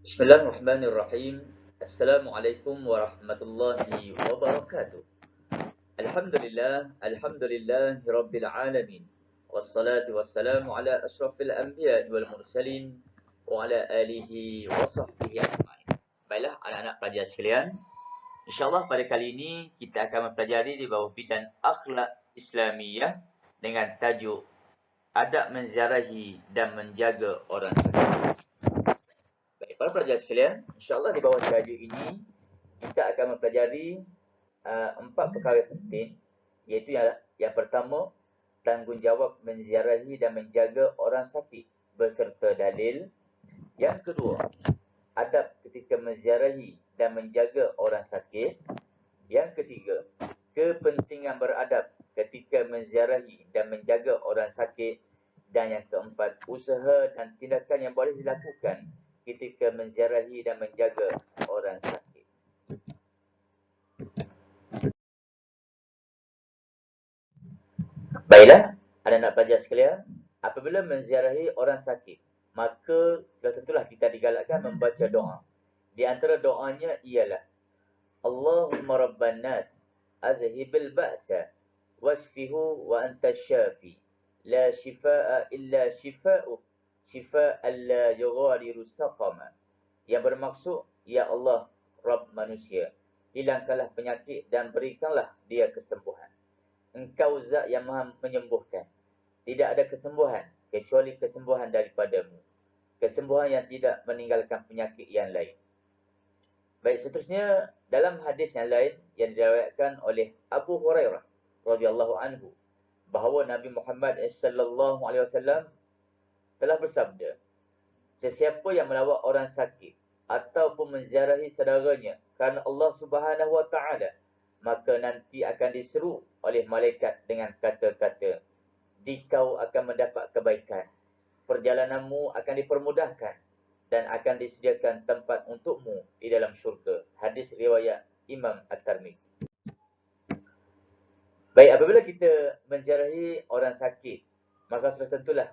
Bismillahirrahmanirrahim. Assalamualaikum warahmatullahi wabarakatuh. Alhamdulillahi rabbil alamin. Wassalatu wassalamu ala asyrafil anbiya wal mursalin wa ala alihi wa sahbihi ajma'in. Baiklah anak-anak pelajar sekalian, insyaallah pada kali ini kita akan mempelajari di bawah bidang akhlak Islamiyah dengan tajuk adab menziarahi dan menjaga orang sakit. Baik, para pelajar sekalian, insyaAllah di bawah tajuk ini kita akan mempelajari 4 perkara penting, iaitu yang pertama, tanggungjawab menziarahi dan menjaga orang sakit beserta dalil. Yang kedua, adab ketika menziarahi dan menjaga orang sakit. Yang ketiga, kepentingan beradab ketika menziarahi dan menjaga orang sakit. Dan yang keempat, usaha dan tindakan yang boleh dilakukan ketika menziarahi dan menjaga orang sakit. Baiklah, anak-anak pelajar sekalian, apabila menziarahi orang sakit, maka sudah tentulah kita digalakkan membaca doa. Di antara doanya ialah Allahumma rabban nas azhibil ba'sa wasfihu wa anta syafi la shifaa illa shifa'uk shifa'an la yughadiru saqama. Yang bermaksud, ya Allah, Rabb manusia, hilangkanlah penyakit dan berikanlah dia kesembuhan. Engkau zat yang maha menyembuhkan. Tidak ada kesembuhan kecuali kesembuhan daripadamu. Kesembuhan yang tidak meninggalkan penyakit yang lain. Baik, seterusnya dalam hadis yang lain yang diriwayatkan oleh Abu Hurairah radhiyallahu anhu, bahawa Nabi Muhammad sallallahu alaihi wasallam telah bersabda, sesiapa yang melawat orang sakit ataupun menziarahi saudaranya kerana Allah Subhanahu wa taala, maka nanti akan diseru oleh malaikat dengan kata-kata, dikau akan mendapat kebaikan, perjalananmu akan dipermudahkan dan akan disediakan tempat untukmu di dalam syurga. Hadis riwayat Imam At-Tirmizi. Baik, apabila kita menziarahi orang sakit, maka sudah tentulah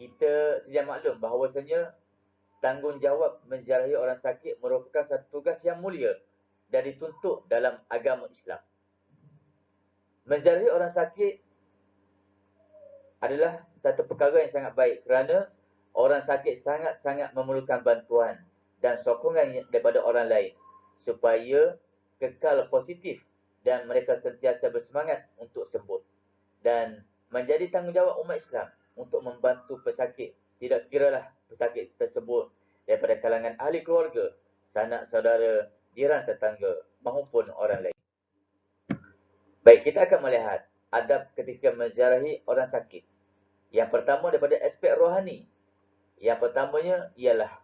kita sedia maklum bahawasanya tanggungjawab menziarahi orang sakit merupakan satu tugas yang mulia dan dituntut dalam agama Islam. Menziarahi orang sakit adalah satu perkara yang sangat baik kerana orang sakit sangat-sangat memerlukan bantuan dan sokongan daripada orang lain supaya kekal positif dan mereka sentiasa bersemangat untuk sembuh. Dan menjadi tanggungjawab umat Islam untuk membantu pesakit, tidak kiralah pesakit tersebut daripada kalangan ahli keluarga, sanak saudara, jiran tetangga maupun orang lain. Baik, kita akan melihat adab ketika menziarahi orang sakit. Yang pertama daripada aspek rohani. Yang pertamanya ialah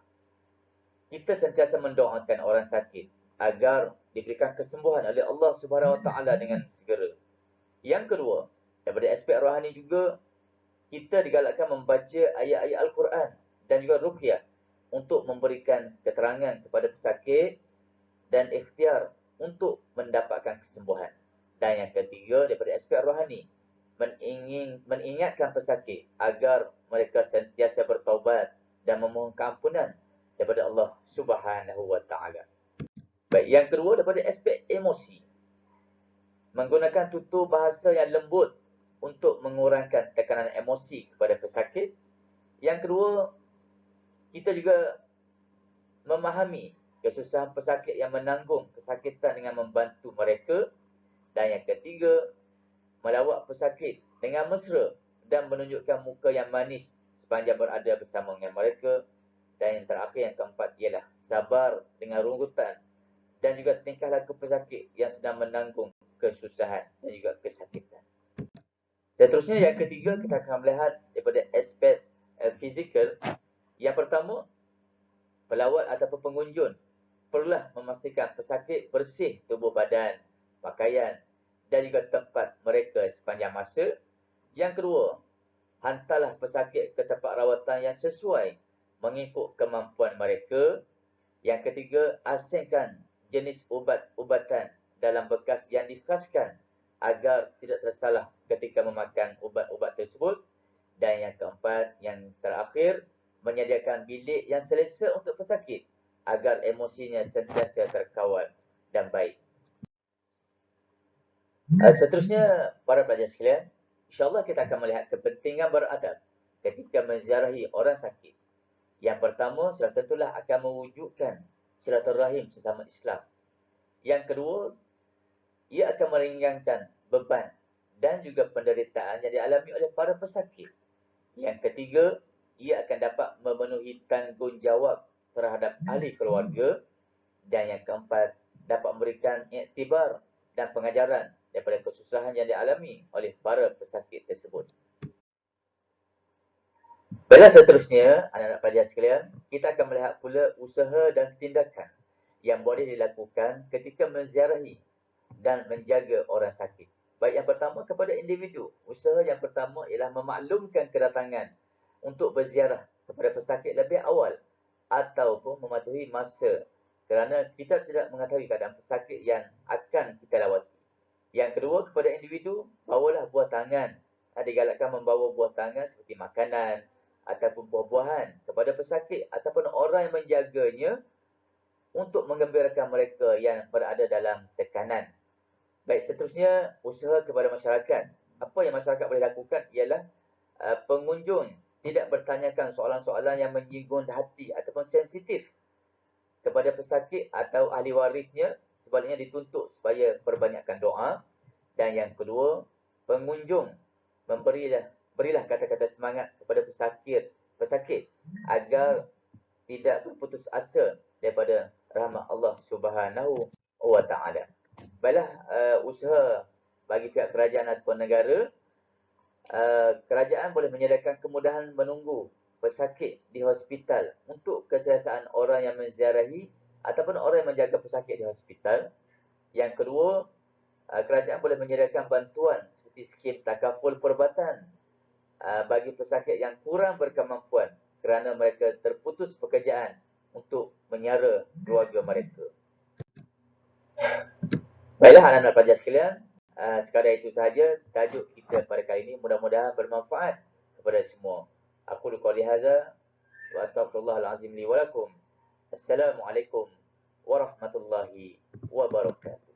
kita sentiasa mendoakan orang sakit agar diberikan kesembuhan oleh Allah Subhanahu wa taala dengan segera. Yang kedua, daripada aspek rohani juga kita digalakkan membaca ayat-ayat Al-Quran dan juga ruqyah untuk memberikan keterangan kepada pesakit dan ikhtiar untuk mendapatkan kesembuhan. Dan yang ketiga, daripada aspek rohani, mengingatkan pesakit agar mereka sentiasa bertaubat dan memohon keampunan daripada Allah Subhanahu wa taala. Baik, yang kedua daripada aspek emosi, menggunakan tutur bahasa yang lembut untuk mengurangkan tekanan emosi kepada pesakit. Yang kedua, kita juga memahami kesusahan pesakit yang menanggung kesakitan dengan membantu mereka. Dan yang ketiga, melawat pesakit dengan mesra dan menunjukkan muka yang manis sepanjang berada bersama dengan mereka. Dan yang terakhir, yang keempat, ialah sabar dengan rungutan dan juga tingkah laku pesakit yang sedang menanggung kesusahan dan juga kesakitan. Seterusnya, yang ketiga, kita akan melihat daripada aspek fizikal. Yang pertama, pelawat ataupun pengunjung perlulah memastikan pesakit bersih tubuh badan, pakaian dan juga tempat mereka sepanjang masa. Yang kedua, hantarlah pesakit ke tempat rawatan yang sesuai mengikut kemampuan mereka. Yang ketiga, asingkan jenis ubat-ubatan dalam bekas yang dikhaskan agar tidak tersalah ketika memakan ubat-ubat tersebut. Dan yang keempat, yang terakhir, menyediakan bilik yang selesa untuk pesakit agar emosinya sentiasa terkawal dan baik. Seterusnya, para pelajar sekalian, insyaAllah kita akan melihat kepentingan beradab ketika menziarahi orang sakit. Yang pertama, sudah tentulah akan mewujudkan silaturahim sesama Islam. Yang kedua, ia akan meringankan beban dan juga penderitaan yang dialami oleh para pesakit. Yang ketiga, ia akan dapat memenuhi tanggungjawab terhadap ahli keluarga. Dan yang keempat, dapat memberikan iktibar dan pengajaran daripada kesusahan yang dialami oleh para pesakit tersebut. Baiklah, seterusnya, anak-anak pelajar sekalian, kita akan melihat pula usaha dan tindakan yang boleh dilakukan ketika menziarahi dan menjaga orang sakit. Baik, yang pertama kepada individu. Usaha yang pertama ialah memaklumkan kedatangan untuk berziarah kepada pesakit lebih awal ataupun mematuhi masa, kerana kita tidak mengetahui keadaan pesakit yang akan kita lawati. Yang kedua, kepada individu, bawalah buah tangan. Digalakkan membawa buah tangan seperti makanan ataupun buah-buahan kepada pesakit ataupun orang yang menjaganya untuk menggembirakan mereka yang berada dalam tekanan. Baik, seterusnya, usaha kepada masyarakat. Apa yang masyarakat boleh lakukan ialah pengunjung tidak bertanyakan soalan-soalan yang menyinggung hati ataupun sensitif kepada pesakit atau ahli warisnya. Sebaliknya dituntut supaya perbanyakkan doa. Dan yang kedua, pengunjung berilah kata-kata semangat kepada pesakit agar tidak berputus asa daripada rahmat Allah Subhanahu wa Ta'ala. Baiklah, usaha bagi pihak kerajaan ataupun negara, kerajaan boleh menyediakan kemudahan menunggu pesakit di hospital untuk keselesaan orang yang menziarahi ataupun orang yang menjaga pesakit di hospital. Yang kedua, kerajaan boleh menyediakan bantuan seperti skim takaful perubatan bagi pesakit yang kurang berkemampuan kerana mereka terputus pekerjaan untuk menyara keluarga mereka. Baiklah, anak-anak pelajar sekalian, sekadar itu sahaja tajuk kita pada kali ini. Mudah-mudahan bermanfaat kepada semua. Aku qouli hadza wa astaghfirullahalazim li wa lakum. Assalamualaikum warahmatullahi wabarakatuh.